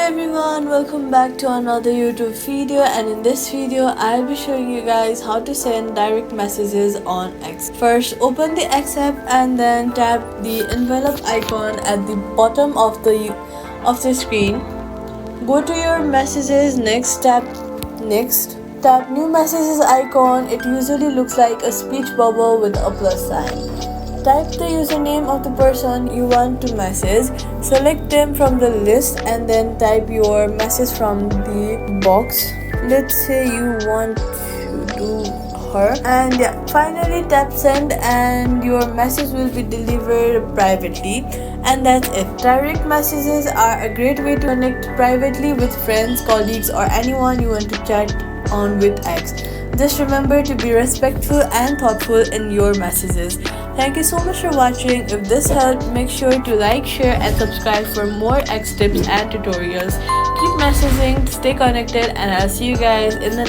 everyone, welcome back to another YouTube video, and in this video I'll be showing you guys how to send direct messages on X. First, open the X app and then tap the envelope icon at the bottom of the screen. Go to your messages. Tap new messages icon. It usually looks like a speech bubble with a plus sign. Type the username of the person you want to message. Select them from the list and then type your message from the box. Let's say you want to do her, and finally tap send and your message will be delivered privately. And that's it. Direct messages are a great way to connect privately with friends, colleagues, or anyone you want to chat on with X. Just remember to be respectful and thoughtful in your messages. Thank you so much for watching. If this helped, make sure to like, share, and subscribe for more X tips and tutorials. Keep messaging, stay connected, and I'll see you guys in the next